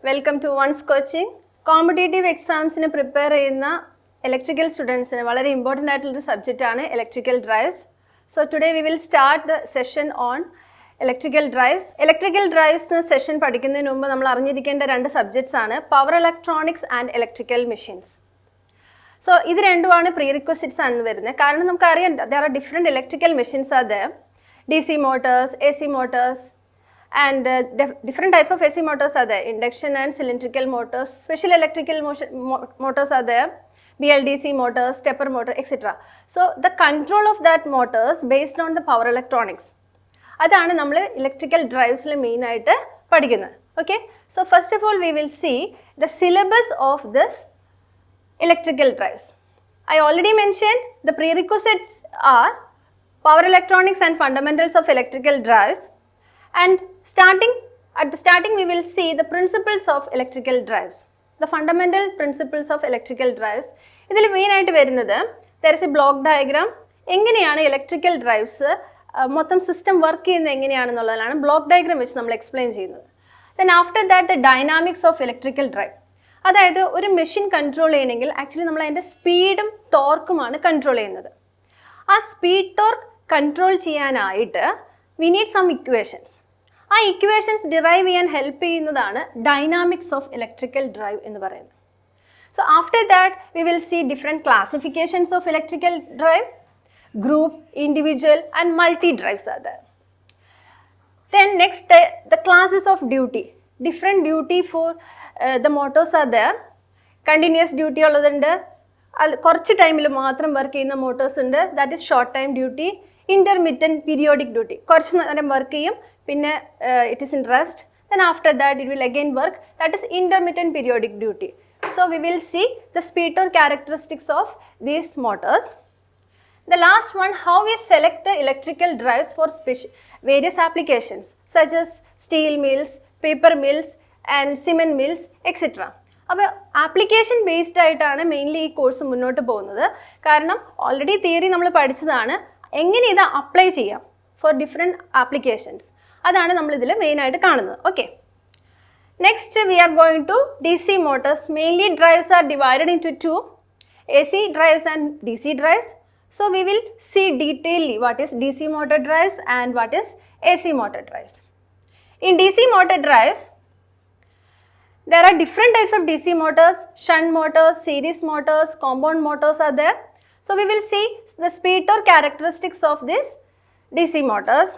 Welcome to One's Coaching. Competitive exams prepare electrical students very important subject electrical drives. So today we will start the session on electrical drives. Electrical drives session padikkunna numbe nammal arinjirikenda rendu subjects aanu power electronics and electrical machines. So idu renduമാണ് prerequisites ആണ് വരുന്നത്. കാരണം നമുക്ക് അറിയാം there are different electrical machines are there. DC motors, AC motors, and different type of AC motors are there. Induction and cylindrical motors, special electrical motors are there, BLDC motors, stepper motor, etc. So the control of that motors based on the power electronics. അതാണ് നമ്മൾ electrical drives ൽ main ആയിട്ട് പഠിക്കുന്നത്. Okay, so first of all we will see the syllabus of this electrical drives. I already mentioned the prerequisites are power electronics and fundamentals of electrical drives. And at the starting we will see the principles of electrical drives, the fundamental principles of electrical drives. ഇതിൽ main ആയിട്ട് വരുന്നത് there is a block diagram. എങ്ങനെയാണ് electrical drives മൊത്തം system work ചെയ്യുന്നത് എങ്ങനെയാണെന്നുള്ളതാണ് block diagram വെച്ച് നമ്മൾ explain ചെയ്യുന്നത്. Then after that the dynamics of electrical drive. അതായത് ഒരു മെഷീൻ കൺട്രോൾ ചെയ്യണമെങ്കിൽ ആക്ച്വലി നമ്മൾ അതിൻ്റെ സ്പീഡും ടോർക്കുമാണ് കൺട്രോൾ ചെയ്യുന്നത്. ആ സ്പീഡ് ടോർക്ക് കൺട്രോൾ ചെയ്യാനായിട്ട് we need some equations. ആ ഇക്വേഷൻസ് ഡിറൈവ് ചെയ്യാൻ ഹെൽപ്പ് ചെയ്യുന്നതാണ് ഡൈനാമിക്സ് ഓഫ് ഇലക്ട്രിക്കൽ ഡ്രൈവ് എന്ന് പറയുന്നത്. So after that we will see different classifications of electrical drive, group, individual and multi drives are there. Then next the classes of duty. Different duty for the motors are there. Continuous duty ഉള്ളതുണ്ട്, കുറച്ച് ടൈമിൽ മാത്രം work ചെയ്യുന്ന motors ഉണ്ട്, that is short time duty. Intermittent periodic duty, കുറച്ച് നേരം work ചെയ്യും, പിന്നെ it is in rest, then after that it will again work, that is intermittent periodic duty. So we will see the speed torque characteristics of these motors. The last one, how we select the electrical drives for various applications such as steel mills, paper mills and cement mills, etc. അപ്പോൾ application based ആയിട്ടാണ് mainly ഈ course മുന്നോട്ട് പോകുന്നത്. കാരണം already theory നമ്മൾ പഠിച്ചതാണ്, എങ്ങനെ ഇത് അപ്ലൈ ചെയ്യാം ഫോർ ഡിഫറെൻറ്റ് ആപ്ലിക്കേഷൻസ്, അതാണ് നമ്മളിതിൽ മെയിനായിട്ട് കാണുന്നത്. Okay, next we are going to D C motors. Mainly drives are divided into two, A C drives and D C drives. So we will see detailly what is D C motor drives and what is A C motor drives. In D C motor drives there are different types of DC motors, shunt motors, series motors, compound motors are there. So we will see the speed torque characteristics of these DC motors,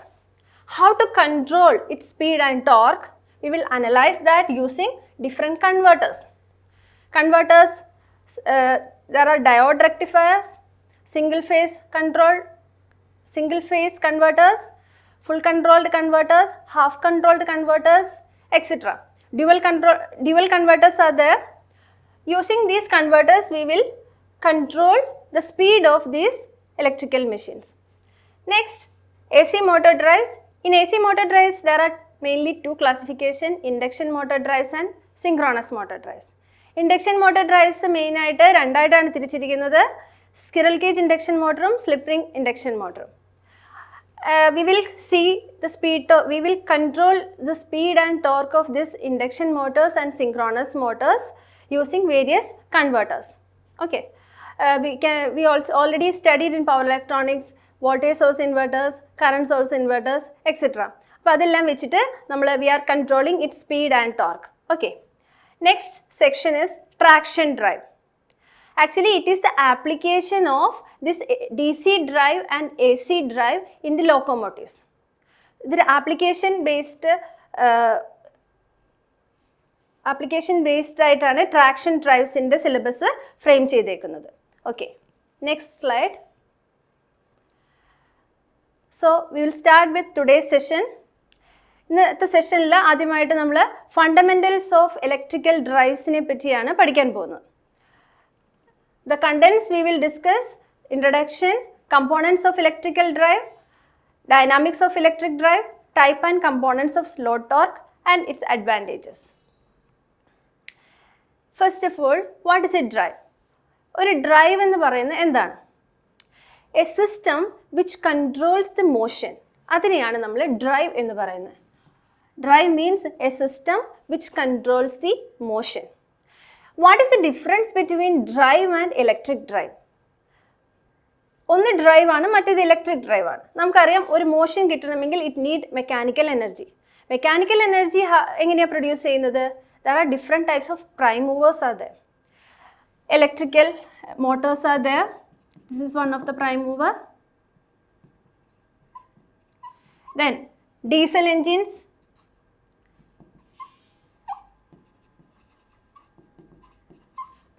how to control its speed and torque. We will analyze that using different converters. Converters, there are diode rectifiers, single phase converters, full controlled converters, half controlled converters, etc. Dual converters are there. Using these converters we will control the speed of these electrical machines. Next, AC motor drives. In AC motor drives there are mainly two classifications, induction motor drives and synchronous motor drives. Induction motor drives main ആയിട്ട് രണ്ടായിട്ടാണ് തിരിച്ചിരിക്കുന്നത്, squirrel cage induction motor, slip ring induction motor. We will see the speed, we will control the speed and torque of this induction motors and synchronous motors using various converters. Okay, we also already studied in power electronics voltage source inverters, current source inverters, etc. അപ്പോൾ അതെല്ലാം വെച്ചിട്ട് നമ്മൾ we are controlling its speed and torque. Okay, next section is traction drive. Actually it is the application of this DC drive and AC drive in the locomotives. The application based ആയിട്ടാണ് traction drives in the syllabus frame ചെയ്തേക്കുന്നത്. Okay, next slide. So we will start with today's session. ഇന്നത്തെ സെഷനിൽ ആദ്യമായിട്ട് നമ്മൾ fundamentals of electrical ഡ്രൈവ്സിനെ പറ്റിയാണ് പഠിക്കാൻ പോകുന്നത്. The contents we will discuss: introduction, components of electrical drive, dynamics of electric drive, type and components of load torque and its advantages. First of all, what is a drive? ഒരു drive എന്ന് പറയുന്നത് എന്താണ്? A system which controls the motion, അതിനെയാണ് നമ്മൾ drive എന്ന് പറയുന്നത്. Drive means a system which controls the motion. What is the difference between drive and electric drive? ഒന്ന് drive ആണ്, മറ്റേത് ഇലക്ട്രിക് ഡ്രൈവ് ആണ്. നമുക്കറിയാം ഒരു മോഷൻ കിട്ടണമെങ്കിൽ it need mechanical energy. Mechanical energy എങ്ങനെയാണ് പ്രൊഡ്യൂസ് ചെയ്യുന്നത്? There are different types of prime movers are there. Electrical motors are there. This is one of the prime mover. Then diesel engines,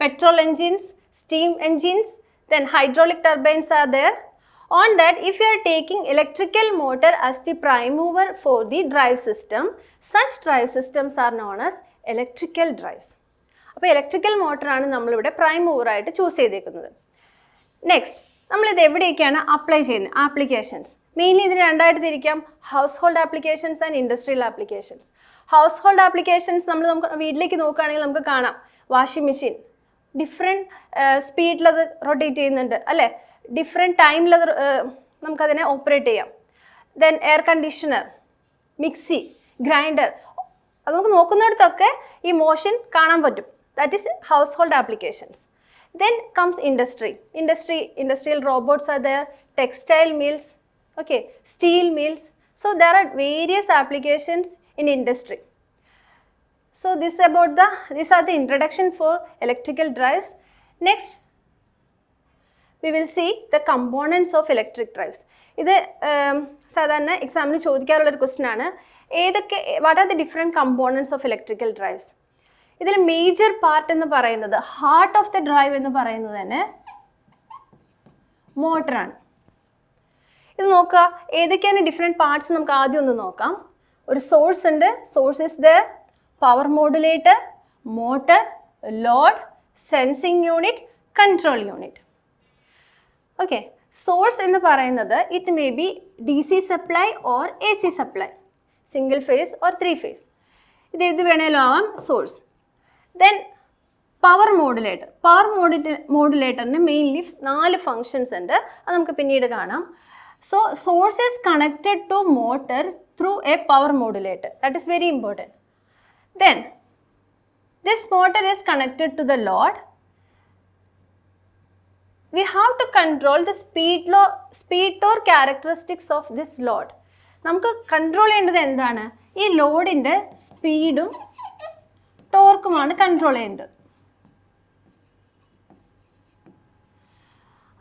petrol engines, steam engines, then hydraulic turbines are there. On that, if you are taking electrical motor as the prime mover for the drive system, such drive systems are known as electrical drives. അപ്പോൾ electrical മോട്ടറാണ് നമ്മളിവിടെ prime മൂവറായിട്ട് choose ചെയ്തേക്കുന്നത്. Next, നമ്മളിത് എവിടെയൊക്കെയാണ് apply ചെയ്യുന്നത്? Applications mainly ഇതിന് രണ്ടായിട്ട് തിരിക്കാം, house hold applications and industrial applications. House hold applications നമുക്ക് വീട്ടിലേക്ക് നോക്കുകയാണെങ്കിൽ നമുക്ക് കാണാം വാഷിംഗ് മെഷീൻ ഡിഫറെൻറ്റ് സ്പീഡിലത് റൊട്ടേറ്റ് ചെയ്യുന്നുണ്ട് അല്ലേ, ഡിഫറെൻറ്റ് ടൈമിലത് നമുക്കതിനെ ഓപ്പറേറ്റ് ചെയ്യാം. Then air conditioner, mixie, grinder, അത് നമുക്ക് നോക്കുന്നിടത്തൊക്കെ ഈ മോഷൻ കാണാൻ പറ്റും. That is house hold applications. Then comes industry. Industrial robots are there, textile mills, okay, steel mills. So there are various applications in industry. So these are the introduction for electrical drives. Next, we will see the components of electric drives. ഇത് സാധാരണ എക്സാമിന് ചോദിക്കാറുള്ളൊരു question ആണ്. What are the different components of electrical drives? ഇതിൽ major part എന്ന് പറയുന്നത്, heart of the drive എന്ന് പറയുന്നത് തന്നെ മോട്ടറാണ്. ഇത് നോക്കുക, ഏതൊക്കെയാണ് ഡിഫറെൻറ്റ് പാർട്സ് നമുക്ക് ആദ്യം ഒന്ന് നോക്കാം. ഒരു സോഴ്സ് ഉണ്ട്, source is the power modulator, motor, load, sensing unit, control unit. Okay, source എന്ന് പറയുന്നത് it may be D C supply or A C supply, single phase or 3 phase, ഇത് ഏത് വേണേലും ആവാം source. Then power modulator. Power മോഡുലേറ്ററിന് mainly 4 functions ഉണ്ട്, അത് നമുക്ക് പിന്നീട് കാണാം. So source is connected to motor through a power modulator, that is very important. Then this motor is connected to the load. We have to control the speed torque characteristics of this load. നമുക്ക് control ചെയ്യേണ്ടത് എന്താണ്? ഈ ലോഡിൻ്റെ സ്പീഡും ടോർക്കുമാണ് control ചെയ്യുന്നത്.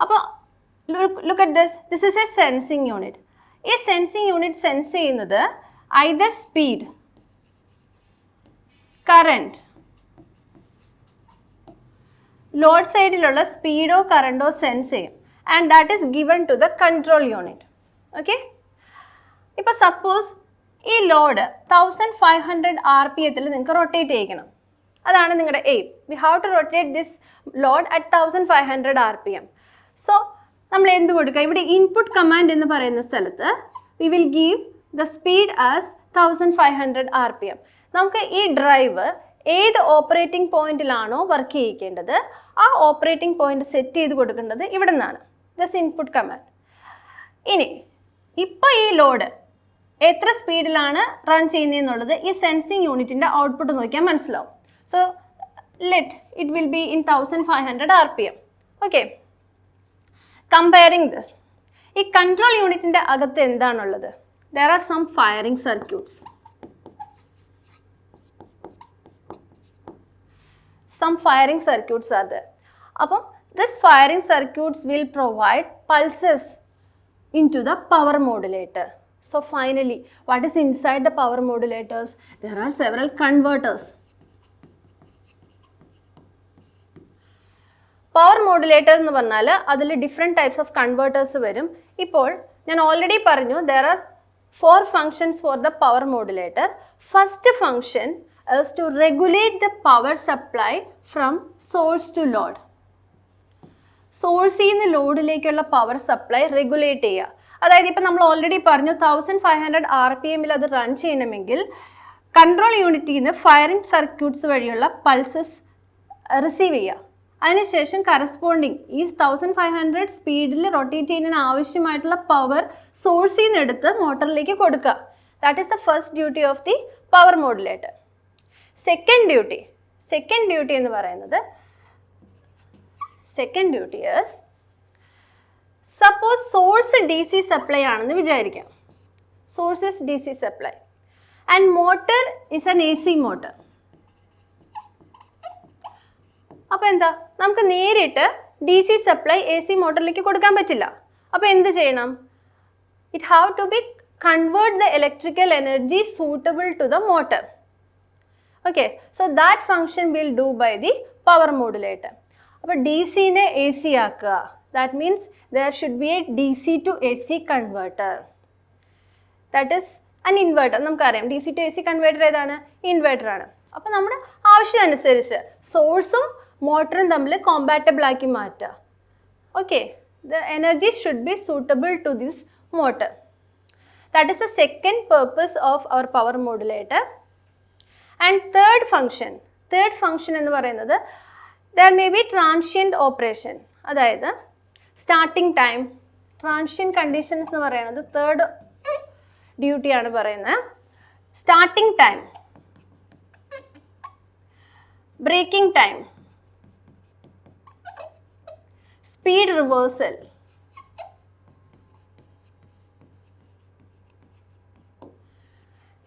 അപ്പോൾ look at this is a sensing unit. ഈ സെൻസിങ് യൂണിറ്റ് സെൻസ് ചെയ്യുന്നത് ഐദർ സ്പീഡ്, കറണ്ട്, ലോഡ് സൈഡിലുള്ള സ്പീഡോ കറണ്ടോ സെൻസ് ചെയ്യും, and that is given to the control unit. Okay, ഇപ്പോൾ സപ്പോസ് ഈ ലോഡ് 1500 RPM നിങ്ങൾക്ക് റൊട്ടേറ്റ് ചെയ്യിക്കണം, അതാണ് നിങ്ങളുടെ aim. We have to rotate this load at 1500 RPM. So നമ്മൾ എന്ത് കൊടുക്കുക? ഇവിടെ ഇൻപുട്ട് കമാൻഡ് എന്ന് പറയുന്ന സ്ഥലത്ത് we will give the speed as 1500 RPM. നമുക്ക് ഈ ഡ്രൈവ് ഏത് ഓപ്പറേറ്റിംഗ് പോയിന്റിലാണോ വർക്ക് ചെയ്യിക്കേണ്ടത് ആ ഓപ്പറേറ്റിംഗ് പോയിന്റ് സെറ്റ് ചെയ്ത് കൊടുക്കേണ്ടത് ഇവിടെ നിന്നാണ്, ദിസ് ഇൻപുട്ട് കമാൻഡ്. ഇനി ഇപ്പോൾ ഈ ലോഡ് എത്ര സ്പീഡിലാണ് റൺ ചെയ്യുന്നതെന്നുള്ളത് ഈ സെൻസിങ് യൂണിറ്റിൻ്റെ ഔട്ട്പുട്ട് നോക്കിയാൽ മനസ്സിലാവും. So let it will be in 1500 RPM. Okay, comparing this, ഈ കൺട്രോൾ യൂണിറ്റിൻ്റെ അകത്ത് എന്താണുള്ളത്? There are some firing circuits. Some firing circuits are there. അപ്പം this firing circuits will provide pulses into the power modulator. So finally, what is inside the power modulators? There are several converters. Power modulator എന്ന് പറഞ്ഞാൽ അതിൽ different types of converters വരും. ഇപ്പോൾ ഞാൻ already പറഞ്ഞു there are 4 functions for the power modulator. First function is to regulate the power supply from source to load. സോഴ്സിൽ നിന്ന് ലോഡിലേക്കുള്ള power supply regulate ചെയ്യുക. അതായത് ഇപ്പം നമ്മൾ ഓൾറെഡി പറഞ്ഞു 1500 RPM അത് റൺ ചെയ്യണമെങ്കിൽ കൺട്രോൾ യൂണിറ്റിൽ നിന്ന് ഫയറിംഗ് സർക്യൂട്ട്സ് വഴിയുള്ള പൾസസ് റിസീവ് ചെയ്യുക. അതിനുശേഷം കറസ്പോണ്ടിങ് ഈ 1500 സ്പീഡിൽ റൊട്ടേറ്റ് ചെയ്യുന്നതിന് ആവശ്യമായിട്ടുള്ള പവർ സോഴ്സിൽ നിന്ന് എടുത്ത് മോട്ടറിലേക്ക് കൊടുക്കുക. That is the first duty of the power modulator. Second duty എന്ന് പറയുന്നത്, second duty is, suppose source DC supply ആണെന്ന് വിചാരിക്കാം. Source is DC supply and motor is an AC motor. അപ്പോൾ എന്താ, നമുക്ക് നേരിട്ട് DC supply AC മോട്ടറിലേക്ക് കൊടുക്കാൻ പറ്റില്ല. അപ്പോൾ എന്ത് ചെയ്യണം? It have to be convert the electrical energy suitable to the motor. Okay, so that function will do by the power modulator. അപ്പോൾ DC നെ AC ആക്കുക. That means there should be a DC to AC converter. That is an inverter. നമുക്കറിയാം DC to AC converter ഏതാണ്? Inverter ആണ്. അപ്പോൾ നമ്മുടെ ആവശ്യമനുസരിച്ച് സോഴ്സും മോട്ടറും തമ്മിൽ കോമ്പാറ്റബിൾ ആക്കി മാറ്റുക. Okay, the energy should be suitable to this motor. That is the second purpose of our power modulator. And third function എന്ന് പറയുന്നത്, there may be transient operation. അതായത് സ്റ്റാർട്ടിംഗ് ടൈം, ട്രാൻഷ്യൻറ്റ് കണ്ടീഷൻസ് എന്ന് പറയുന്നത് third ഡ്യൂട്ടിയാണ് പറയുന്നത്. Starting time, braking time, speed reversal,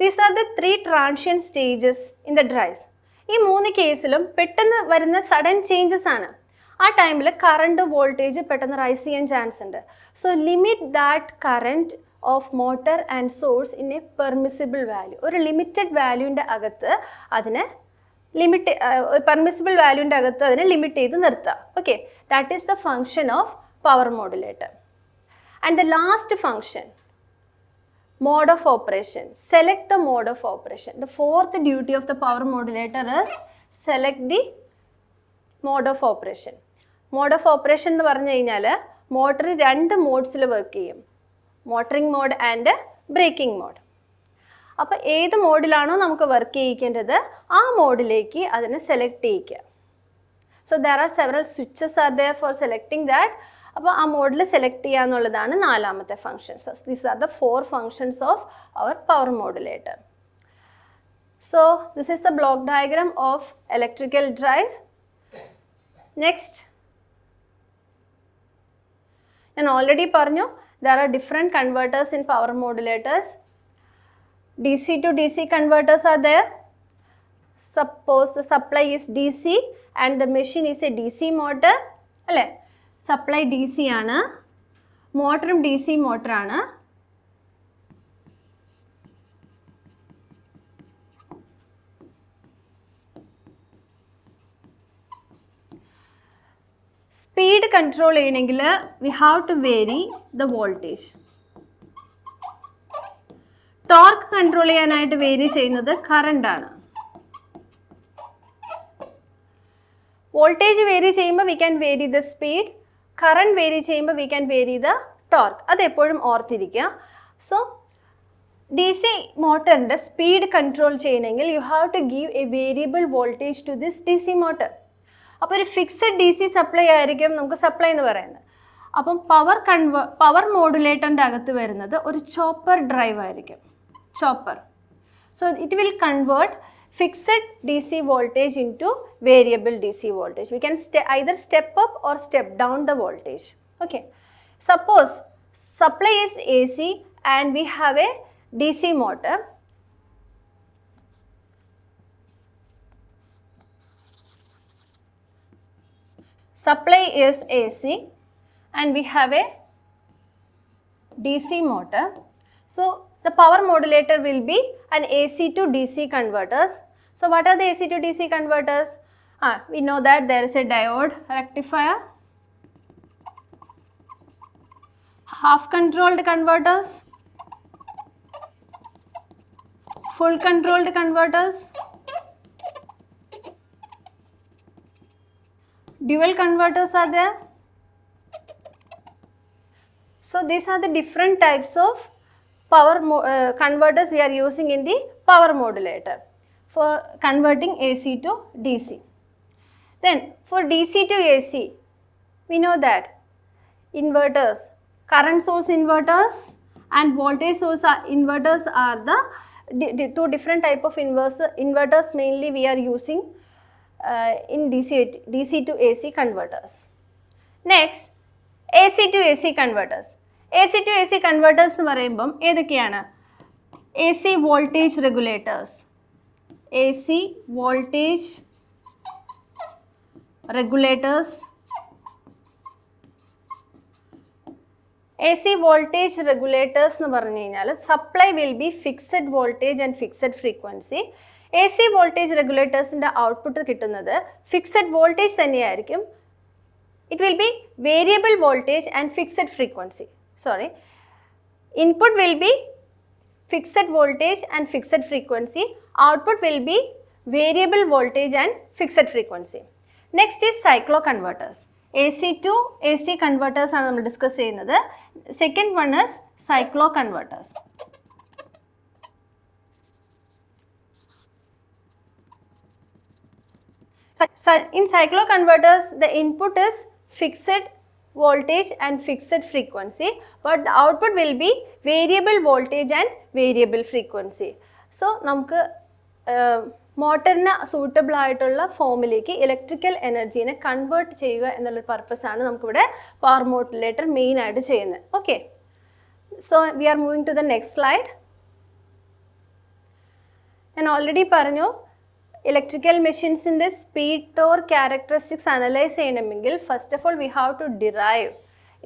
these are the three transient stages in the drives. ഈ 3 കേസിലും പെട്ടെന്ന് വരുന്ന സഡൻ ചേഞ്ചസ് ആണ്. ആ ടൈമിൽ കറണ്ട് വോൾട്ടേജ് പെട്ടെന്ന് റൈസ് ചെയ്യാൻ ചാൻസ് ഉണ്ട്. So limit that current of motor and source in A permissible value. ഒരു ലിമിറ്റഡ് വാല്യൂൻ്റെ അകത്ത് അതിനെ പെർമിസിബിൾ വാല്യൂൻ്റെ അകത്ത് അതിനെ ലിമിറ്റ് ചെയ്ത് നിർത്തുക. Okay, that is the function of power modulator. And the last function, mode of operation. Select the mode of operation. The fourth duty of the power modulator is select the mode of operation. Mode of operation എന്ന് പറഞ്ഞു കഴിഞ്ഞാൽ motor 2 മോഡ്സിൽ work ചെയ്യും, motoring mode and braking mode. അപ്പോൾ ഏത് മോഡിലാണോ നമുക്ക് work ചെയ്യിക്കേണ്ടത് ആ മോഡിലേക്ക് അതിനെ സെലക്ട് ചെയ്യിക്കുക. So there are several switches are there for selecting that. അപ്പോൾ ആ മോഡിൽ സെലക്ട് ചെയ്യുക എന്നുള്ളതാണ് നാലാമത്തെ functions. These are the 4 functions of our power modulator. So this is the block diagram of electrical drive. Next, ഞാൻ already പറഞ്ഞു, there are different converters in power modulators. DC to DC converters are there. Suppose the supply is DC and the machine is a DC motor. അല്ലേ, supply D C ആണ്, മോട്ടറും D C മോട്ടറാണ്. Speed control ചെയ്യണമെങ്കിൽ we have to vary the voltage. Torque control ചെയ്യാനായിട്ട് vary ചെയ്യുന്നത് കറണ്ടാണ്. Voltage vary ചെയ്യുമ്പോൾ we can vary the speed, current vary ചെയ്യുമ്പോൾ we can vary the torque. അതെപ്പോഴും ഓർത്തിരിക്കുക. സോ ഡി സി മോട്ടറിൻ്റെ സ്പീഡ് കൺട്രോൾ ചെയ്യണമെങ്കിൽ you have to give a variable voltage to this D C motor. അപ്പോൾ ഒരു fixed D C supply ആയിരിക്കും നമുക്ക് supply എന്ന് പറയുന്നത്. അപ്പം പവർ മോഡുലേറ്ററിൻ്റെ അകത്ത് വരുന്നത് ഒരു ചോപ്പർ ഡ്രൈവ് ആയിരിക്കും, chopper. So it will convert fixed DC voltage into variable DC voltage. We can either step up or step down the voltage. Okay, suppose supply is AC and we have a DC motor. Supply is AC and we have a DC motor. So the power modulator will be an AC to DC converters. So what are the AC to DC converters? We know that there is a diode rectifier, half controlled converters, full controlled converters, dual converters are there. So these are the different types of power converters we are using in the power modulator for converting AC to DC. Then for DC to AC, we know that inverters, current source inverters and voltage source inverters are the two different type of inverters mainly we are using in DC to AC converters. Next, AC to AC converters. AC to AC converters എന്ന് പറയുമ്പം ഏതൊക്കെയാണ്? AC voltage regulators. AC voltage regulators. AC voltage regulators എന്ന് പറഞ്ഞു കഴിഞ്ഞാൽ supply will be fixed voltage and fixed frequency. AC voltage റെഗുലേറ്റേഴ്സിൻ്റെ output കിട്ടുന്നത് fixed voltage തന്നെയായിരിക്കും. It will be variable voltage and fixed frequency. Sorry, input will be fixed voltage and fixed frequency. Output will be variable voltage and fixed frequency. Next is cycloconverters. AC to AC converters ആണ് നമ്മൾ discuss ചെയ്യുന്നത്. Second one is cycloconverters. In cycloconverters, the input is fixed voltage and fixed frequency, but the output will be variable voltage and variable frequency. So നമുക്ക് മോട്ടറിന് suitable ആയിട്ടുള്ള ഫോമിലേക്ക് electrical എനർജീനെ convert ചെയ്യുക എന്നുള്ളൊരു പർപ്പസാണ് നമുക്കിവിടെ power modulator main ആയിട്ട് ചെയ്യുന്നത്. Okay, so we are moving to the next slide. ഞാൻ already പറഞ്ഞു, ഇലക്ട്രിക്കൽ മെഷീൻസിൻ്റെ സ്പീഡ് ടോർക്ക് ക്യാരക്ടറിസ്റ്റിക്സ് അനലൈസ് ചെയ്യണമെങ്കിൽ first of all we have to derive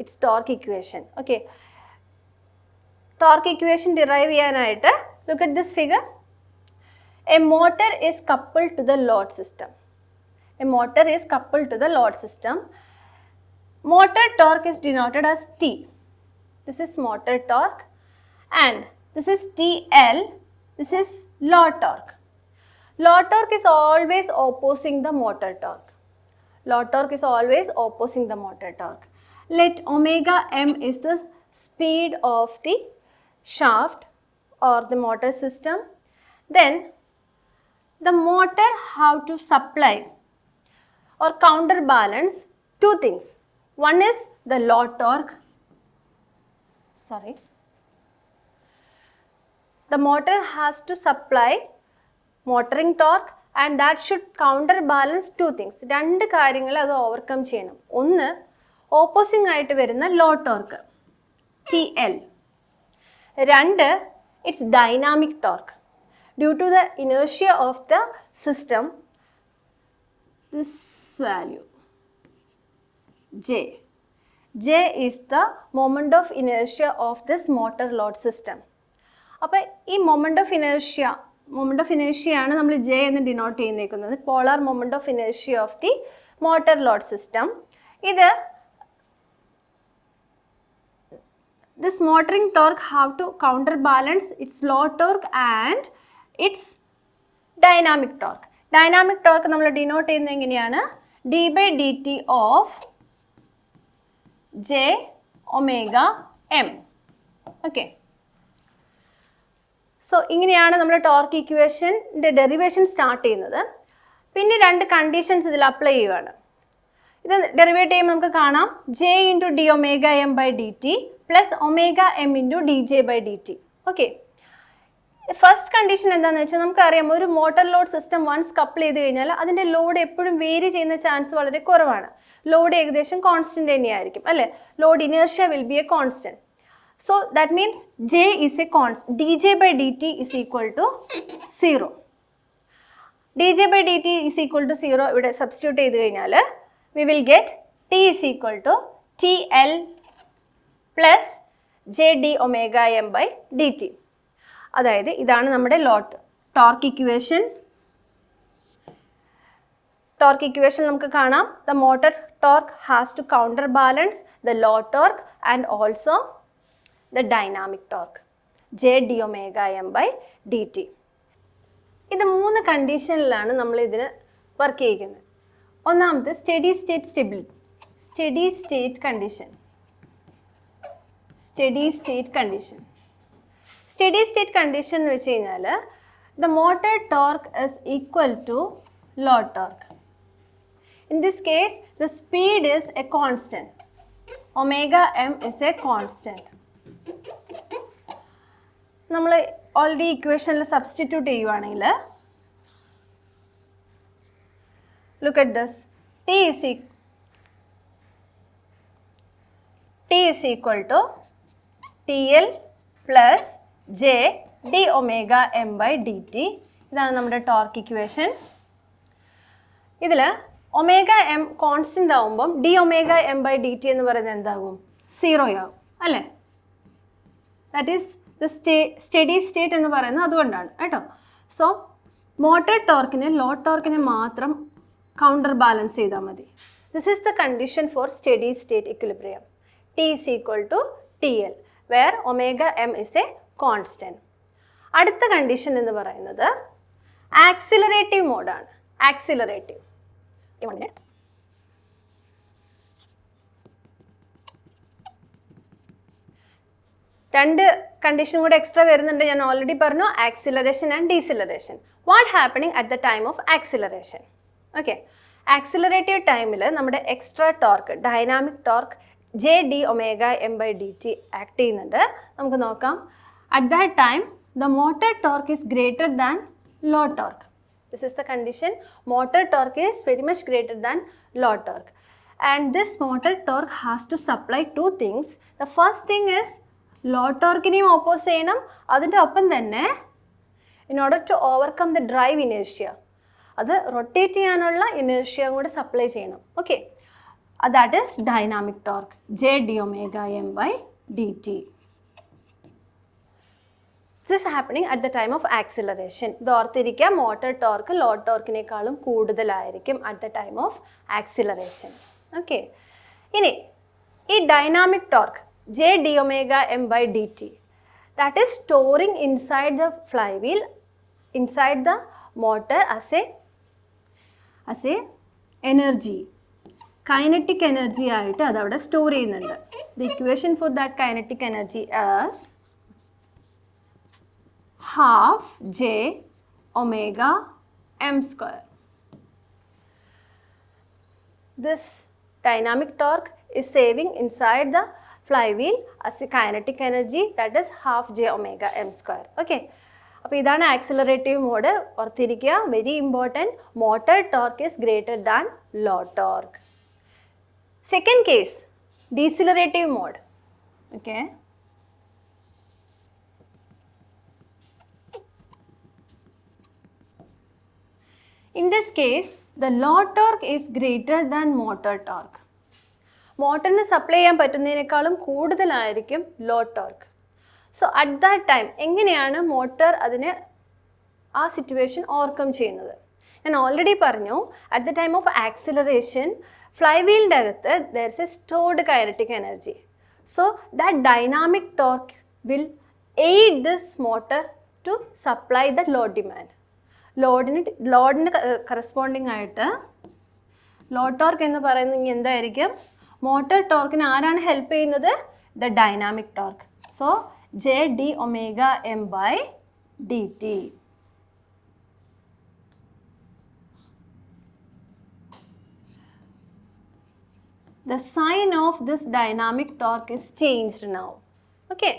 its torque equation. Okay, torque equation derive ചെയ്യാനായിട്ട് look at this figure. A motor is coupled to the load system. A motor is coupled to the load system. Motor torque is denoted as T. This is motor torque and this is TL. This is load torque. Load torque is always opposing the motor torque. Load torque is always opposing the motor torque. Let omega m is the speed of the shaft or the motor system. Then the motor have to supply or counterbalance two things. One is the load torque. Sorry. The motor has to supply motoring torque and that should counterbalance two things. രണ്ട് കാര്യങ്ങൾ അത് overcome ചെയ്യണം. ഒന്ന്, opposing ആയിട്ട് വരുന്ന load torque TL. രണ്ട്, it's dynamic torque. Due to the inertia of the system, this value J is the moment of inertia of this motor load system. അപ്പോൾ ഈ moment of inertia ആണ് നമ്മൾ J എന്ന് denote ചെയ്യുന്നേക്കുന്നത്. Polar moment of inertia of the motor load system. ഇത് this motoring torque have to counterbalance its load torque and its dynamic torque. Dynamic torque നമ്മൾ denote ചെയ്യുന്നത് എങ്ങനെയാണ്? d/dt of j omega m. Okay, so ഇങ്ങനെയാണ് നമ്മൾ torque ഇക്വേഷൻ്റെ derivation start ചെയ്യുന്നത്. പിന്നെ രണ്ട് conditions ഇതിൽ അപ്ലൈ ചെയ്യുകയാണ്. ഇത് ഡെറിവേറ്റ് ചെയ്യുമ്പോൾ നമുക്ക് കാണാം j into D omega M by D T plus omega M into D J by D T. Okay, first condition എന്താണെന്ന് വെച്ചാൽ നമുക്കറിയാം, ഒരു motor load system once couple ചെയ്ത് കഴിഞ്ഞാൽ അതിൻ്റെ ലോഡ് എപ്പോഴും വേരി ചെയ്യുന്ന ചാൻസ് വളരെ കുറവാണ്. ലോഡ് ഏകദേശം കോൺസ്റ്റന്റ് തന്നെയായിരിക്കും അല്ലേ? Load inertia will be a constant. So that means J is a constant. D J by D T is equal to 0. D J by D T is equal to 0 ഇവിടെ substitute ചെയ്ത് കഴിഞ്ഞാൽ we will get T is equal to T L plus J D omega M by D T. അതായത് ഇതാണ് നമ്മുടെ torque equation. Torque equation നമുക്ക് കാണാം, the motor torque has to counter balance the load torque and also the dynamic torque J D omega M by D T. ഇത് 3 കണ്ടീഷനിലാണ് നമ്മൾ ഇതിന് work ചെയ്യിക്കുന്നത്. ഒന്നാമത് steady state stability, steady state condition. Steady state condition എന്ന് വെച്ച് കഴിഞ്ഞാൽ the motor torque is equal to load torque. In this case the speed is a constant. Omega M is a constant. നമ്മൾ already ഇക്വേഷനിൽ substitute ചെയ്യുവാണെങ്കിൽ look at this, T is equal to TL plus J d omega m by dt. ഇതാണ് നമ്മുടെ torque equation. ഇതിൽ omega M constant ആവുമ്പം D omega M by D T എന്ന് പറയുന്നത് എന്താകും? 0 ആവും അല്ലേ? That is the steady state എന്ന് പറയുന്നത് അതുകൊണ്ടാണ് കേട്ടോ. സോ മോട്ടർ ടോർക്കിനെ ലോഡ് ടോർക്കിനെ മാത്രം കൗണ്ടർ ബാലൻസ് ചെയ്താൽ മതി. This is the condition for steady state equilibrium. T is equal to T L where omega M is a constant. അടുത്ത കണ്ടീഷൻ എന്ന് പറയുന്നത് ആക്സിലറേറ്റീവ് മോഡാണ്. ആക്സിലറേറ്റീവ് രണ്ട് കണ്ടീഷൻ കൂടെ എക്സ്ട്രാ വരുന്നുണ്ട്. ഞാൻ ഓൾറെഡി പറഞ്ഞു, acceleration and deceleration. What happening at the time of acceleration? Okay, accelerative ടൈമിൽ നമ്മുടെ extra torque, dynamic torque J D omega M by D T act ചെയ്യുന്നുണ്ട്. നമുക്ക് നോക്കാം. At that time the motor torque is greater than load torque. This is the condition. Motor torque is very much greater than load torque. And this motor torque has to supply two things. The first thing is load torque ni oppose cheyanam. Adinte oppam thanne in order to overcome the drive inertia, adu rotate cheyanulla inertia kude supply cheyanam. Okay. That is dynamic torque, J d omega m by dt. This is happening at the time of acceleration. ഇത് ഓർത്തിരിക്കുക, motor torque load ടോർക്കിനേക്കാളും കൂടുതലായിരിക്കും at the time of acceleration. Okay, ഇനി ഈ dynamic torque J D omega M by D T, that is storing inside the flywheel, inside the motor as a energy, kinetic energy ആയിട്ട് അതവിടെ store ചെയ്യുന്നുണ്ട്. The equation for that kinetic energy as half j omega m square. This dynamic torque is saving inside the flywheel as a kinetic energy, that is half j omega m square. Okay, അപ്പോൾ ഇതാണ് accelerative mode. ഓർത്തിരിക്കുക, very important. Motor torque is greater than load torque. Second case, decelerative mode. Okay, in this case the load torque is greater than motor torque. മോട്ടറിന് supply ചെയ്യാൻ പറ്റുന്നതിനേക്കാളും കൂടുതലായിരിക്കും load torque. So at that time എങ്ങനെയാണ് motor അതിനെ ആ situation overcome ചെയ്യുന്നത്? ഞാൻ already പറഞ്ഞു, at the time of acceleration fly വീലിൻ്റെ അകത്ത് there is a stored kinetic energy. So that dynamic torque will aid this motor to supply the load demand. ലോഡിന് corresponding ആയിട്ട് ലോഡ് ടോർക്ക് എന്ന് പറയുന്നത് എന്തായിരിക്കും? മോട്ടർ ടോർക്കിന് ആരാണ് ഹെൽപ്പ് ചെയ്യുന്നത്? The dynamic torque. So J D omega M by D T. The sign of this dynamic torque is changed now. Okay.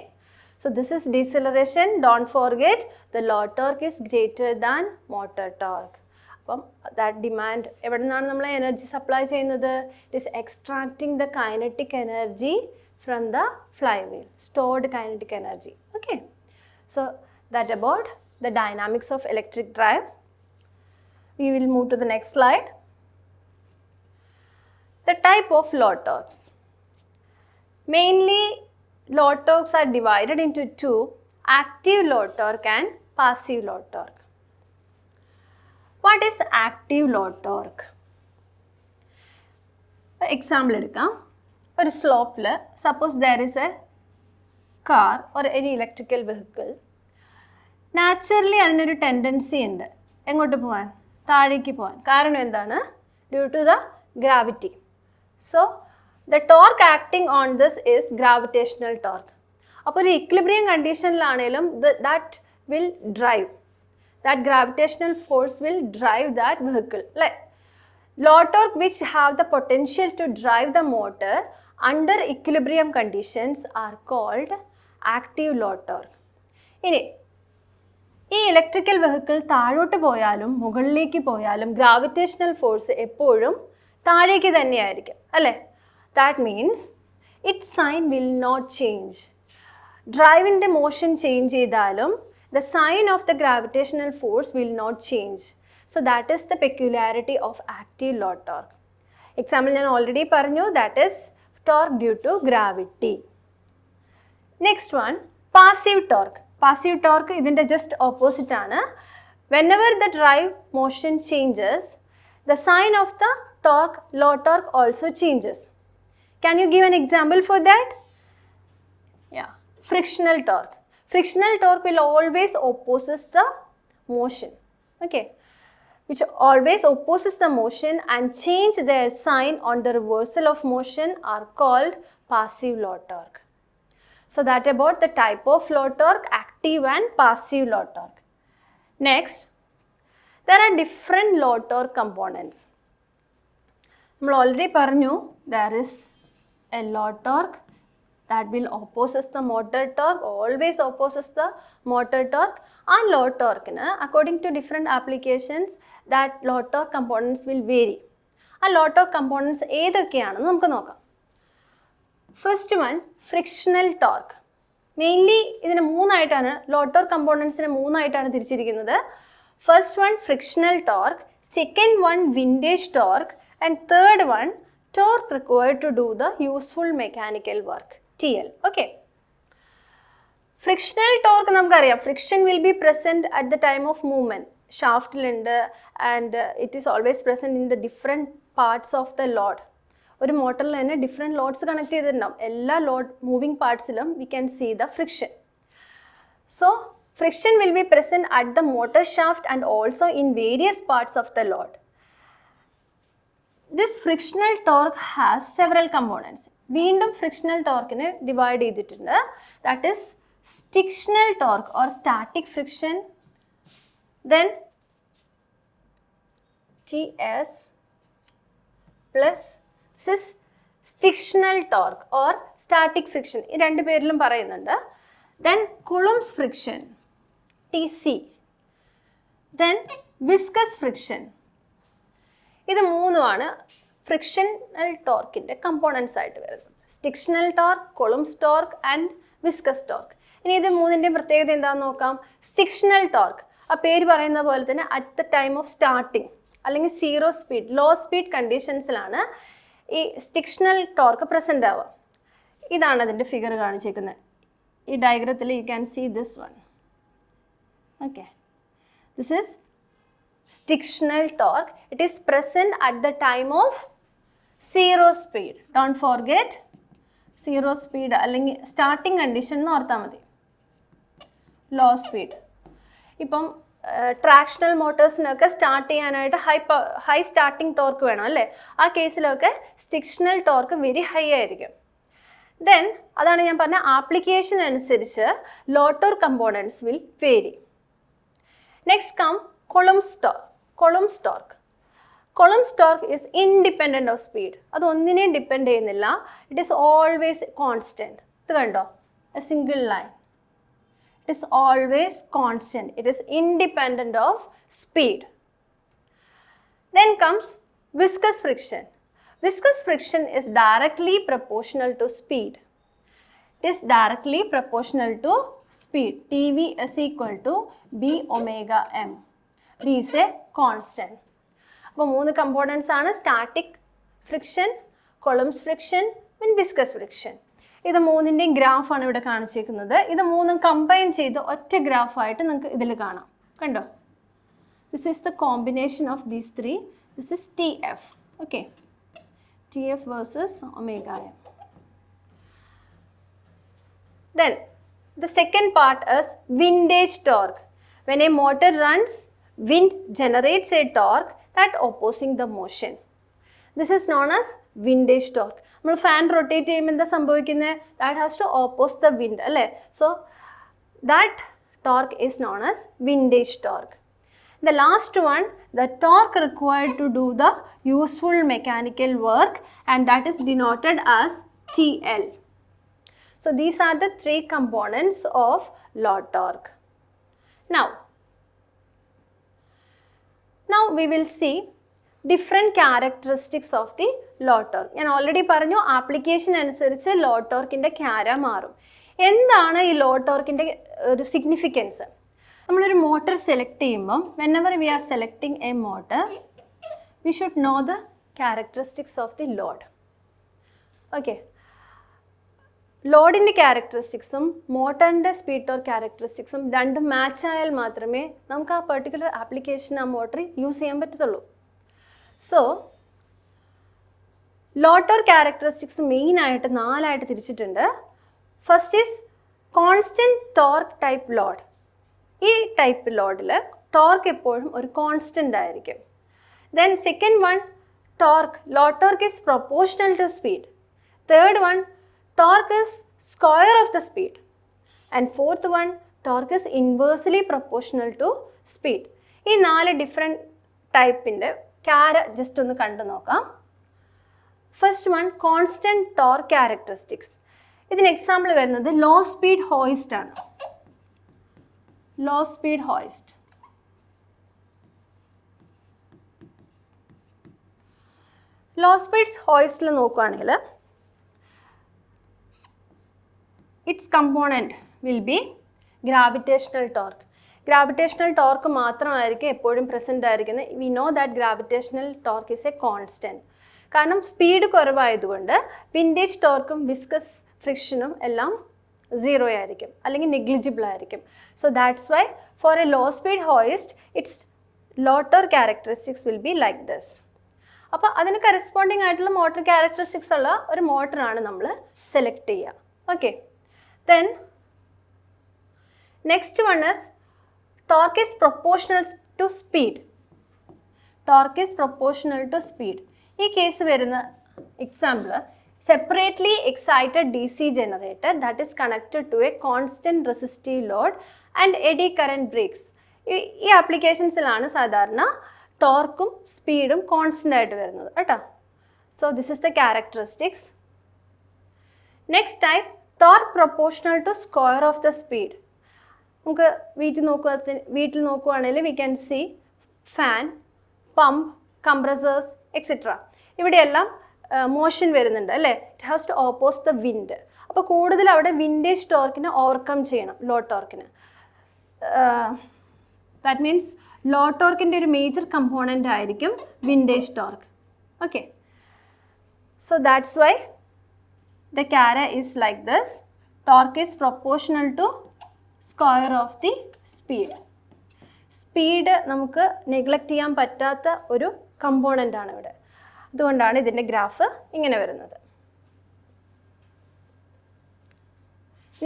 So this is deceleration. Don't forget, the load torque is greater than motor torque. അപ്പം that demand എവിടെ നിന്നാണ് നമ്മൾ energy supply ചെയ്യുന്നത്? It is extracting the kinetic energy from the flywheel, stored kinetic energy. Okay. So that about the dynamics of electric drive. We will move to the next slide. The type of load torques. Mainly load torques are divided into two: active load torque and passive load torque. What is active load torque? Example എടുക്കാം. ഒരു സ്ലോപ്പിൽ suppose there is a car or any electrical vehicle. Naturally അതിനൊരു tendency ഉണ്ട് എങ്ങോട്ട് പോകാൻ? താഴേക്ക് പോകാൻ. കാരണം എന്താണ്? Due to the gravity. So the torque acting on this is gravitational torque. അപ്പോൾ ഒരു equilibrium കണ്ടീഷനിലാണെങ്കിലും that will drive, that gravitational force will drive that vehicle. Like load torque which have the potential to drive the motor under equilibrium conditions are called active load torque. ഇനി ഈ electrical vehicle താഴോട്ട് പോയാലും മുകളിലേക്ക് പോയാലും gravitational force എപ്പോഴും താഴേക്ക് തന്നെയായിരിക്കും അല്ലേ? That means its sign will not change. ഡ്രൈവിൻ്റെ മോഷൻ ചേഞ്ച് ചെയ്താലും the sign of the gravitational force will not change. So that is the peculiarity of active load torque. Example ഞാൻ already പറഞ്ഞു, that is torque due to gravity. Next one, passive torque. Passive torque ഇതിൻ്റെ just opposite ആണ്. Whenever the drive motion changes, the sign of the torque, load torque also changes. Can you give an example for that? Yeah, frictional torque. Frictional torque will always opposes the motion, okay, which always opposes the motion and change their sign on the reversal of motion are called passive load torque. So that about the type of load torque, active and passive load torque. Next, there are different load torque components. We already പറഞ്ഞു, there is a load torque that will opposes the motor torque, always opposes the motor torque. And load torque, according to different applications, that load torque components will vary. And load torque components ഏതൊക്കെയാണെന്ന് നമുക്ക് നോക്കാം. First one, frictional torque. Mainly ഇതിനെ മൂന്നായിട്ടാണ് load torque കമ്പോണൻസിനെ മൂന്നായിട്ടാണ് തിരിച്ചിരിക്കുന്നത്. First one, frictional torque. Second one, windage torque. And third one, torque required to do the useful mechanical work. TL. Okay. Frictional torque നമുക്കറിയാം. Friction will be present at the time of movement. ഷാഫ്റ്റിലുണ്ട് and it is always present in the different parts of the load. ഒരു മോട്ടറിൽ തന്നെ different lords connect ചെയ്തിട്ടുണ്ടാവും. എല്ലാ load moving പാർട്സിലും we can see the friction. So friction will be present at the motor shaft and also in various parts of the load. This frictional torque has several components. വീണ്ടും frictional ടോർക്കിനെ divide ചെയ്തിട്ടുണ്ട്. That is stictional torque or static friction, then TS plus stictional torque or static friction, ഈ രണ്ട് പേരിലും പറയുന്നുണ്ട്. Then Coulomb's friction TC, then viscous friction. ഇത് മൂന്നുമാണ് frictional ടോർക്കിൻ്റെ കമ്പോണൻസ് ആയിട്ട് വരുന്നത്. Stictional torque, Coulomb's torque and viscous torque. ഇനി ഇത് മൂന്നിൻ്റെയും പ്രത്യേകത എന്താണെന്ന് നോക്കാം. സ്റ്റിക്ഷണൽ ടോർക്ക്, ആ പേര് പറയുന്ന പോലെ തന്നെ at the time of starting അല്ലെങ്കിൽ സീറോ സ്പീഡ്, ലോ സ്പീഡ് കണ്ടീഷൻസിലാണ് ഈ സ്റ്റിക്ഷണൽ ടോർക്ക് പ്രസൻ്റ് ആവുക. ഇതാണ് അതിൻ്റെ ഫിഗർ കാണിച്ചേക്കുന്നത്. ഈ ഡയഗ്രത്തിൽ you can see this one. Okay, this is stictional torque. It is present at the time of zero speed. Don't forget zero speed അല്ലെങ്കിൽ starting condition എന്ന് ഓർത്താൽ മതി. Low speed. ഇപ്പം ട്രാക്ഷണൽ മോട്ടോഴ്സിനൊക്കെ സ്റ്റാർട്ട് ചെയ്യാനായിട്ട് ഹൈ സ്റ്റാർട്ടിങ് ടോർക്ക് വേണം അല്ലേ? ആ കേസിലൊക്കെ സ്റ്റിക്ഷണൽ ടോർക്ക് വെരി ഹൈ ആയിരിക്കും. ദെൻ അതാണ് ഞാൻ പറഞ്ഞ ആപ്ലിക്കേഷൻ അനുസരിച്ച് load torque components will vary. Next come Coulomb's torque. Coulomb's torque. Coulomb's torque is independent of speed. അതൊന്നിനെയും ഡിപ്പെൻഡ് ചെയ്യുന്നില്ല. It is always constant. ഇത് കണ്ടോ, a single line. It is always constant. It is independent of speed. Then comes viscous friction. Viscous friction is directly proportional to speed. It is directly proportional to speed. TV is equal to B omega m. B is a constant. അപ്പോൾ മൂന്ന് components ആണ്: static friction, Coulomb's friction, and viscous friction. ഇത് മൂന്നിൻ്റെയും ഗ്രാഫാണ് ഇവിടെ കാണിച്ചിരിക്കുന്നത്. ഇത് മൂന്നും combine ചെയ്ത് ഒറ്റ ഗ്രാഫായിട്ട് നിങ്ങൾക്ക് ഇതിൽ കാണാം. കണ്ടോ, this is the combination of these three. This is TF. Okay, TF versus omega M. Then the second part is windage torque. When a motor runs, wind generates a torque that opposing the motion. This is known as windage torque. നമ്മൾ fan rotate ചെയ്യുമ്പോൾ എന്താ സംഭവിക്കുന്നത്? That has to oppose the wind അല്ലേ? So that torque is known as windage torque. The last one, the torque required to do the useful mechanical work, and that is denoted as TL. So these are the three components of load torque. Now we will see different characteristics of the load torque. I already പറഞ്ഞു application അനുസരിച്ച് load torque ന്റെ ക്യാര മാറും. എന്താണ് ഈ load torque ന്റെ ഒരു significance? നമ്മളൊരു motor select ചെയ്യുമ്പോൾ whenever we are selecting a motor, we should know the characteristics of the load. Okay. ലോഡിൻ്റെ ക്യാരക്ടറിസ്റ്റിക്സും മോട്ടറിൻ്റെ സ്പീഡ് ടോർക്ക് ക്യാരക്ടറിസ്റ്റിക്സും രണ്ടും മാച്ച് ആയാൽ മാത്രമേ നമുക്ക് ആ പെർട്ടിക്കുലർ ആപ്ലിക്കേഷൻ ആ മോട്ടർ യൂസ് ചെയ്യാൻ പറ്റത്തുള്ളൂ. സോ ലോഡ് ടോർക്ക് ക്യാരക്ടറിസ്റ്റിക്സ് മെയിനായിട്ട് 4 തിരിച്ചിട്ടുണ്ട്. First is constant torque type load. ഈ ടൈപ്പ് ലോഡിൽ ടോർക്ക് എപ്പോഴും ഒരു കോൺസ്റ്റൻ്റ് ആയിരിക്കും. Then second one, torque load torque is proportional to speed. Third one, torque is square of the speed. And fourth one, torque is inversely proportional to speed. ഈ 4 different ടൈപ്പിൻ്റെ ക്യാര just ഒന്ന് കണ്ടു നോക്കാം. First one, constant torque characteristics. ഇതിന് example വരുന്നത് low speed hoist ആണ്. Low speed hoist. Low speed ഹോയിസ്റ്റിൽ നോക്കുകയാണെങ്കിൽ its component will be gravitational torque. Gravitational torque മാത്രമായിരിക്കും എപ്പോഴും പ്രസൻറ്റ് ആയിരിക്കുന്നത്. We know that gravitational torque is a constant. കാരണം speed കുറവായതുകൊണ്ട് വിൻറ്റേജ് ടോർക്കും വിസ്കസ് ഫ്രിക്ഷനും എല്ലാം 0 ആയിരിക്കും, അല്ലെങ്കിൽ നെഗ്ലിജിബിൾ ആയിരിക്കും. So that's why for a low speed hoist its load torque characteristics will be like this. അപ്പോൾ അതിന് കറസ്പോണ്ടിങ് ആയിട്ടുള്ള മോട്ടർ ക്യാരക്ടറിസ്റ്റിക്സ് ഉള്ള ഒരു മോട്ടറാണ് നമ്മൾ സെലക്ട് ചെയ്യുക. Okay. Then next one is torque is proportional to speed. Torque is proportional to speed. ഈ case വരുന്ന example, separately excited DC generator that is connected to a constant resistive load and eddy current brakes. ഈ ആപ്ലിക്കേഷൻസിലാണ് സാധാരണ ടോർക്കും സ്പീഡും constant ആയിട്ട് വരുന്നത് കേട്ടോ. So this is the characteristics. Next type, torque proportional to square of the speed. നമുക്ക് വീട്ടിൽ നോക്കുകയാണെങ്കിൽ we can see fan, pump, compressors etcetera. ഇവിടെയെല്ലാം മോഷൻ വരുന്നുണ്ട് അല്ലേ. It has to oppose the wind. അപ്പോൾ കൂടുതൽ അവിടെ വിൻറ്റേജ് ടോർക്കിനെ ഓവർകം ചെയ്യണം ലോഡ് ടോർക്കിന്. ദാറ്റ് മീൻസ് ലോഡ് ടോർക്കിൻ്റെ ഒരു മേജർ കമ്പോണൻ്റ് ആയിരിക്കും windage torque. Okay. So that's why the cara is like this. Torque is proportional to square of the speed. Speed നമുക്ക് നെഗ്ലക്റ്റ് ചെയ്യാൻ പറ്റാത്ത ഒരു കമ്പോണൻ്റ് ആണ് ഇവിടെ. അതുകൊണ്ടാണ് ഇതിൻ്റെ ഗ്രാഫ് ഇങ്ങനെ വരുന്നത്.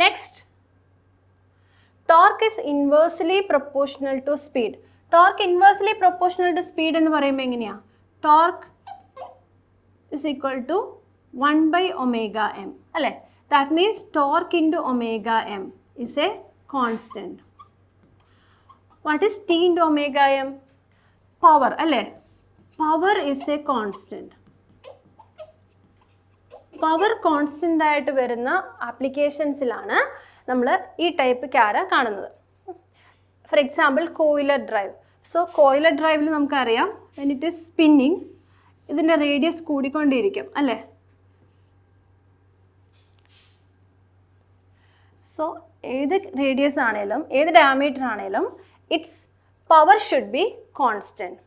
Next, torque is inversely proportional to speed. Torque inversely proportional to speed എന്ന് പറയുമ്പോൾ എങ്ങനെയാണ്? Torque is equal to 1 by omega m. അല്ലേ? That means torque into omega m is a constant. What is T into omega m? Power. അല്ലേ? Power is a constant. Power constant ആയിട്ട് വരുന്ന ആപ്ലിക്കേഷൻസിലാണ് നമ്മൾ ഈ type ക്യാര കാണുന്നത്. For example coiler drive. So coiler ഡ്രൈവിൽ നമുക്കറിയാം when it is spinning ഇതിൻ്റെ റേഡിയസ് കൂടിക്കൊണ്ടിരിക്കും അല്ലേ. സോ ഏത് റേഡിയസ് ആണെങ്കിലും ഏത് ഡയമീറ്റർ ആണെങ്കിലും its power should be constant.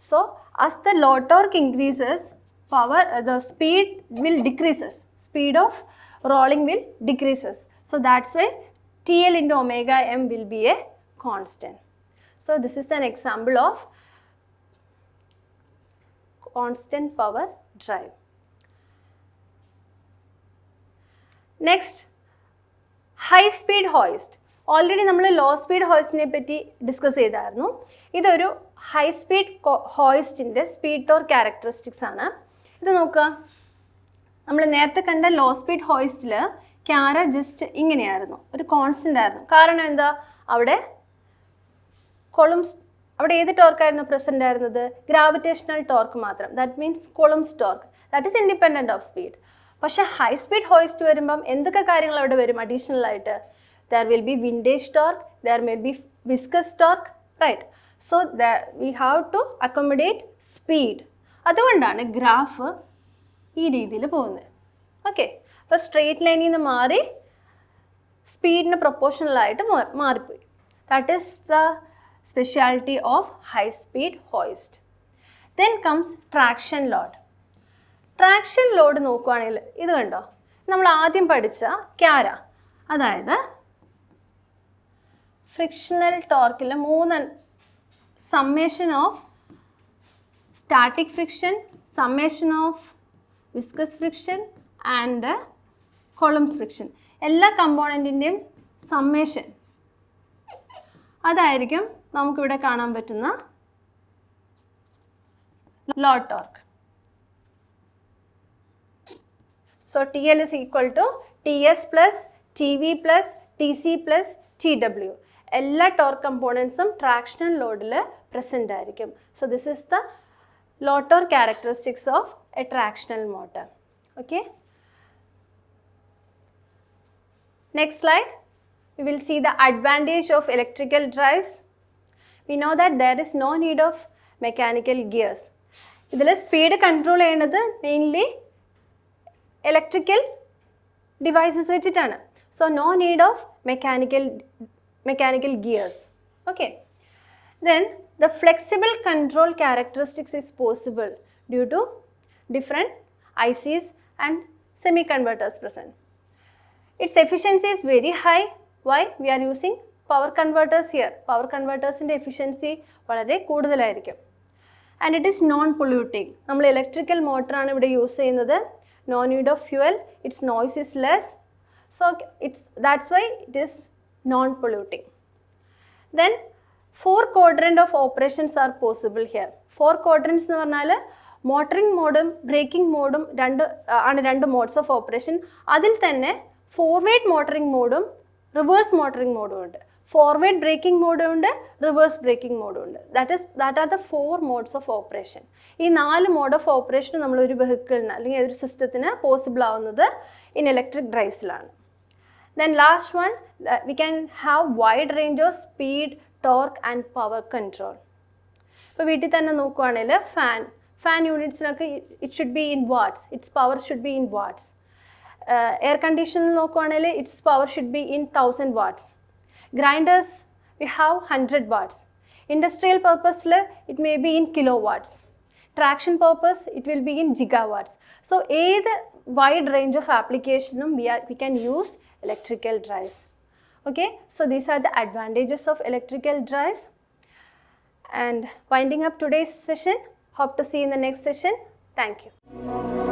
So as the load torque increases, the speed will decreases. Speed of rolling will decreases. So that's why TL into omega m will be a constant. So this is an example of constant power drive. Next, high speed hoist. Already നമ്മൾ low speed ഹോയിസ്റ്റിനെ പറ്റി discuss ചെയ്തായിരുന്നു. ഇതൊരു high speed ഹോയിസ്റ്റിൻ്റെ speed torque characteristics ആണ്. ഇത് നോക്കുക, നമ്മൾ നേരത്തെ കണ്ട ലോ സ്പീഡ് ഹോയിസ്റ്റിൽ ക്യാര ജസ്റ്റ് ഇങ്ങനെയായിരുന്നു, ഒരു കോൺസ്റ്റൻ്റ് ആയിരുന്നു. കാരണം എന്താ? അവിടെ അവിടെ ഏത് ടോർക്കായിരുന്നു പ്രസൻ്റ് ആയിരുന്നത്? ഗ്രാവിറ്റേഷണൽ ടോർക്ക് മാത്രം. That means Coulomb's torque. That is independent of speed. പക്ഷേ ഹൈ സ്പീഡ് ഹോയിസ്റ്റ് വരുമ്പം എന്തൊക്കെ കാര്യങ്ങൾ അവിടെ വരും അഡീഷണൽ ആയിട്ട്? There will be windage torque, there may be viscous torque, right? So we have to accommodate speed. അതുകൊണ്ടാണ് graph ഈ രീതിയിൽ പോകുന്നത്. ഓക്കെ, അപ്പോൾ സ്ട്രെയിറ്റ് ലൈനിൽ നിന്ന് മാറി സ്പീഡിന് പ്രൊപ്പോർഷണലായിട്ട് മാറിപ്പോയി. That is the speciality of high speed hoist. Then comes traction load. Traction load നോക്കുകയാണെങ്കിൽ ഇത് കണ്ടോ, നമ്മൾ ആദ്യം പഠിച്ച ക്യാര, അതായത് ഫ്രിക്ഷണൽ ടോർക്കിൽ 3 summation of static friction, summation of viscous friction and Coulomb's friction. എല്ലാ കമ്പോണൻറ്റിൻ്റെയും സമ്മേഷൻ അതായിരിക്കും നമുക്കിവിടെ കാണാൻ പറ്റുന്ന load torque. So TL is equal to TS plus TV plus TC plus TW. എല്ലാ ടോർക്ക് കമ്പോണൻസും ട്രാക്ഷണൽ ലോഡിൽ പ്രസൻ്റ് ആയിരിക്കും. So this is the load torque characteristics of a tractional motor. Okay, next slide. We will see the advantage of electrical drives. We know that there is no need of mechanical gears. ഇതിൽ speed control ചെയ്യുന്നത് mainly electrical devices വെച്ചിട്ടാണ്. So no need of mechanical gears. Okay, then the flexible control characteristics is possible due to different ICs and semi converters present. Its efficiency is very high. Why? We are using power converters here. Power converters in efficiency വളരെ കൂടുതലായിരിക്കും. And it is non-polluting. നമ്മൾ electrical മോട്ടറാണ് ഇവിടെ use ചെയ്യുന്നത്. No need of fuel. Its noise is less. So that's why it is non-polluting. Then 4 quadrant of operations are possible here. 4 quadrants എന്ന് പറഞ്ഞാൽ motoring മോഡും breaking മോഡും രണ്ട് modes of operation. അതിൽ തന്നെ forward motoring മോഡും reverse motoring മോഡും ഉണ്ട്. Forward breaking മോഡും ഉണ്ട്, reverse breaking മോഡും ഉണ്ട്. That are the 4 modes of operation. ഈ 4 mode of operation നമ്മളൊരു വെഹിക്കിളിന് അല്ലെങ്കിൽ ഒരു സിസ്റ്റത്തിന് പോസിബിൾ ആവുന്നത് ഇൻ ഇലക്ട്രിക് ഡ്രൈവ്സിലാണ്. Then last one, we can have wide range of speed, torque and power control. ഇപ്പോൾ വീട്ടിൽ തന്നെ നോക്കുവാണെങ്കിൽ ഫാൻ യൂണിറ്റ്സിനൊക്കെ it should be in watts, its power should be in watts. Air കണ്ടീഷനിൽ നോക്കുവാണെങ്കിൽ its power should be in 1000 watts. Grinders, we have 100 watts. Industrial purpose, it may be in kilowatts. Traction purpose, it will be in gigawatts. So, a wide range of application we can use electrical drives. Okay, so these are the advantages of electrical drives. And winding up today's session, hope to see you in the next session. Thank you.